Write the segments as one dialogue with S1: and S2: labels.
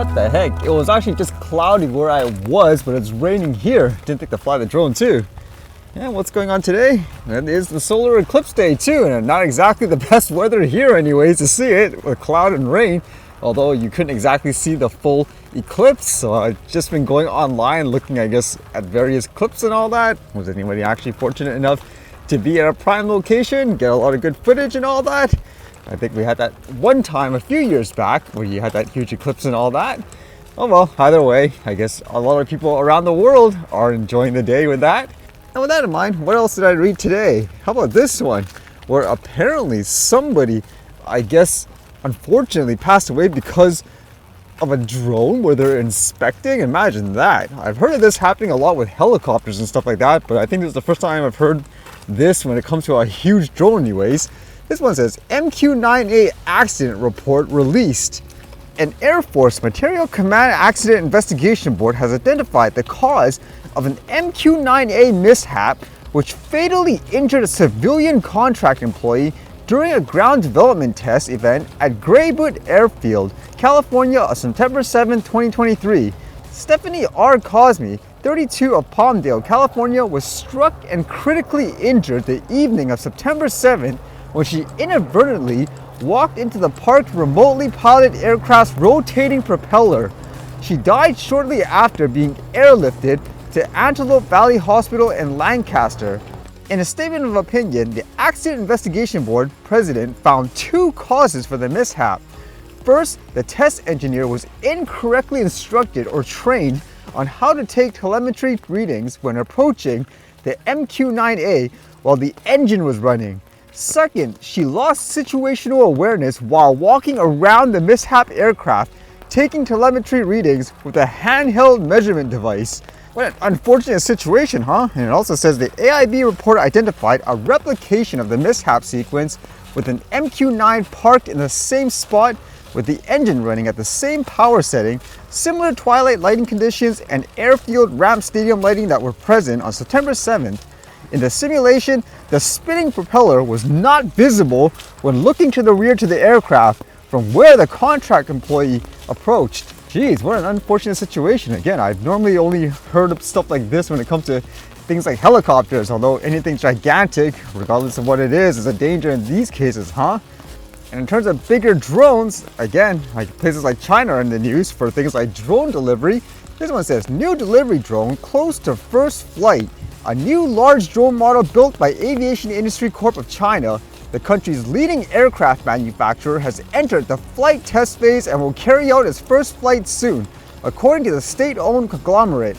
S1: What the heck? It was actually just cloudy where I was, but it's raining here. Didn't think to fly the drone too. Yeah, what's going on today? It is the solar eclipse day too, and not exactly the best weather here anyways to see it with cloud and rain. Although you couldn't exactly see the full eclipse, so I've just been going online looking, I guess, at various clips and all that. Was anybody actually fortunate enough to be at a prime location, get a lot of good footage and all that? I think we had that one time a few years back where you had that huge eclipse and all that. Oh well, either way, I guess a lot of people around the world are enjoying the day with that. And with that in mind, what else did I read today? How about this one? Where apparently somebody, I guess, unfortunately passed away because of a drone where they're inspecting. Imagine that. I've heard of this happening a lot with helicopters and stuff like that, but I think this is the first time I've heard this when it comes to a huge drone anyways. This one says, MQ-9A accident report released. An Air Force Material Command Accident Investigation Board has identified the cause of an MQ-9A mishap which fatally injured a civilian contract employee during a ground development test event at Graywood Airfield, California on September 7, 2023. Stephanie R. Cosme, 32 of Palmdale, California, was struck and critically injured the evening of September 7th when she inadvertently walked into the parked remotely piloted aircraft's rotating propeller. She died shortly after being airlifted to Antelope Valley Hospital in Lancaster. In a statement of opinion, the Accident Investigation Board president found two causes for the mishap. First, the test engineer was incorrectly instructed or trained on how to take telemetry readings when approaching the MQ-9A while the engine was running. Second, she lost situational awareness while walking around the mishap aircraft, taking telemetry readings with a handheld measurement device. What an unfortunate situation, huh? And it also says the AIB report identified a replication of the mishap sequence with an MQ-9 parked in the same spot with the engine running at the same power setting, similar twilight lighting conditions and airfield ramp stadium lighting that were present on September 7th. In the simulation, the spinning propeller was not visible when looking to the rear to the aircraft from where the contract employee approached. Geez, what an unfortunate situation. Again, I've normally only heard of stuff like this when it comes to things like helicopters, although anything gigantic, regardless of what it is a danger in these cases, huh? And in terms of bigger drones, again, like places like China are in the news for things like drone delivery. This one says, new delivery drone close to first flight. A new large drone model built by Aviation Industry Corp of China, the country's leading aircraft manufacturer, has entered the flight test phase and will carry out its first flight soon, according to the state-owned conglomerate.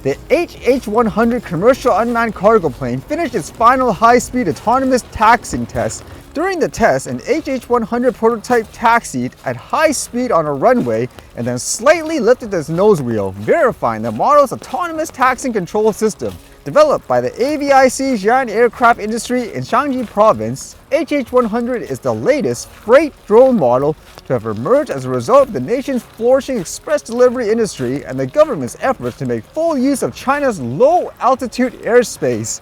S1: The HH-100 commercial unmanned cargo plane finished its final high-speed autonomous taxiing test. During the test, an HH-100 prototype taxied at high speed on a runway and then slightly lifted its nose wheel, verifying the model's autonomous taxiing control system. Developed by the AVIC Jian aircraft industry in Shanxi province, HH-100 is the latest freight drone model to have emerged as a result of the nation's flourishing express delivery industry and the government's efforts to make full use of China's low-altitude airspace.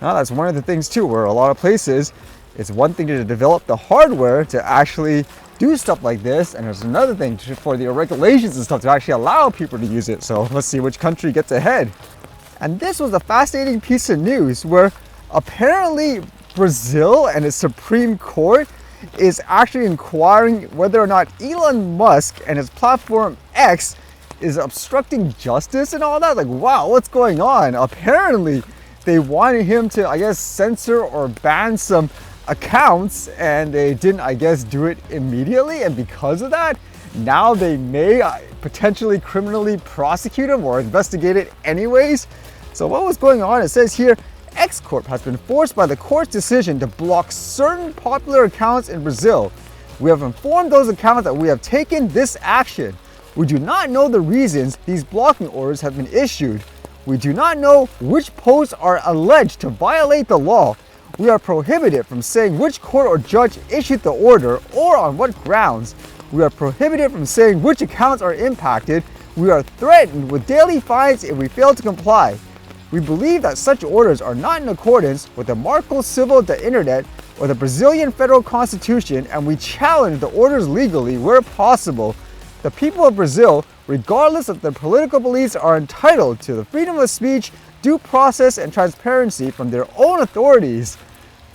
S1: Now that's one of the things too, where a lot of places, it's one thing to develop the hardware to actually do stuff like this, and there's another thing for the regulations and stuff to actually allow people to use it. So let's see which country gets ahead. And this was a fascinating piece of news where apparently Brazil and its Supreme Court is actually inquiring whether or not Elon Musk and his platform X is obstructing justice and all that. Like, wow, what's going on? Apparently they wanted him to, I guess, censor or ban some accounts, and they didn't, I guess, do it immediately. And because of that, now they may potentially criminally prosecute him or investigate it anyways. So what was going on? It says here, X Corp has been forced by the court's decision to block certain popular accounts in Brazil. We have informed those accounts that we have taken this action. We do not know the reasons these blocking orders have been issued. We do not know which posts are alleged to violate the law. We are prohibited from saying which court or judge issued the order or on what grounds. We are prohibited from saying which accounts are impacted. We are threatened with daily fines if we fail to comply. We believe that such orders are not in accordance with the Marco Civil da Internet or the Brazilian Federal Constitution, and we challenge the orders legally where possible. the people of Brazil, regardless of their political beliefs, are entitled to the freedom of speech, due process, and transparency from their own authorities.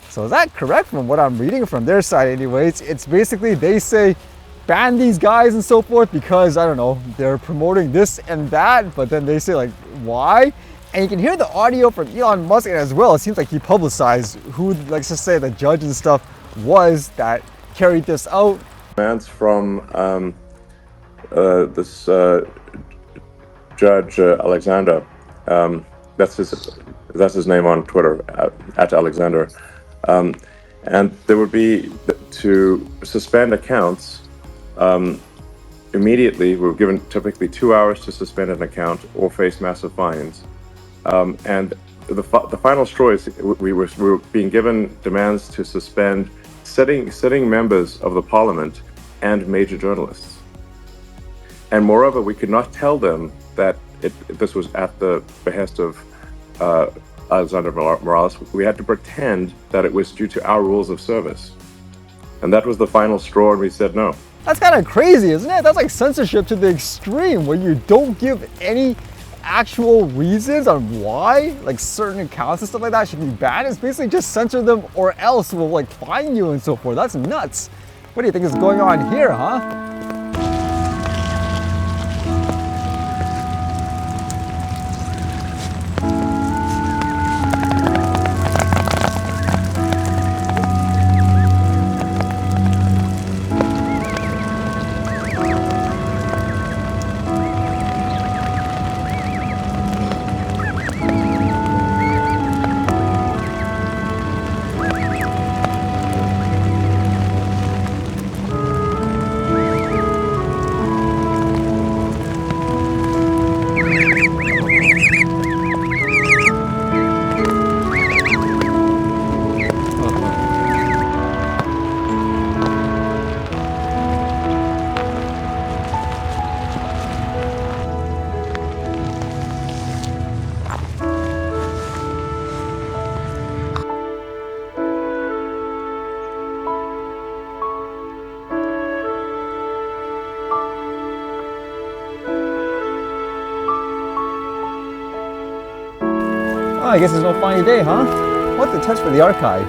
S1: So is that correct from what I'm reading from their side anyways? It's basically they say ban these guys and so forth because, I don't know, they're promoting this and that, but then they say like, why? And you can hear the audio from Elon Musk as well. It seems like he publicized who, let's just say the judge and stuff was that carried this out.
S2: Demands from this Judge Alexander. That's his name on Twitter, at Alexander. And there would be to suspend accounts immediately. We were given typically 2 hours to suspend an account or face massive fines. And the final straw is we were being given demands to suspend sitting members of the parliament and major journalists. And moreover, we could not tell them that this was at the behest of Alexander Morales. We had to pretend that it was due to our rules of service. And that was the final straw, and we said no.
S1: That's kind of crazy, isn't it? That's like censorship to the extreme, where you don't give any actual reasons on why like certain accounts and stuff like that should be banned. It's basically just censor them or else we'll like fine you and so forth. That's nuts. What do you think is going on here, huh? Oh, I guess there's no funny day, huh? What the test for the archive?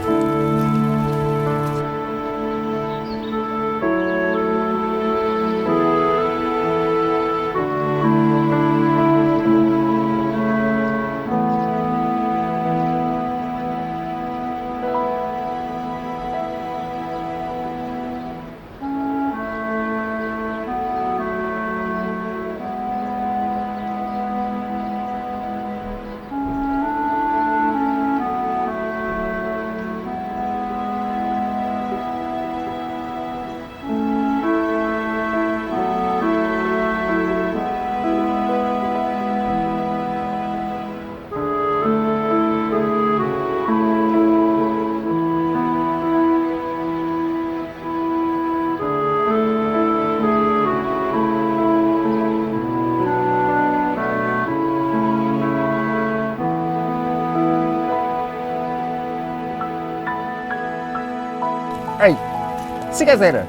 S1: All right, see you guys later.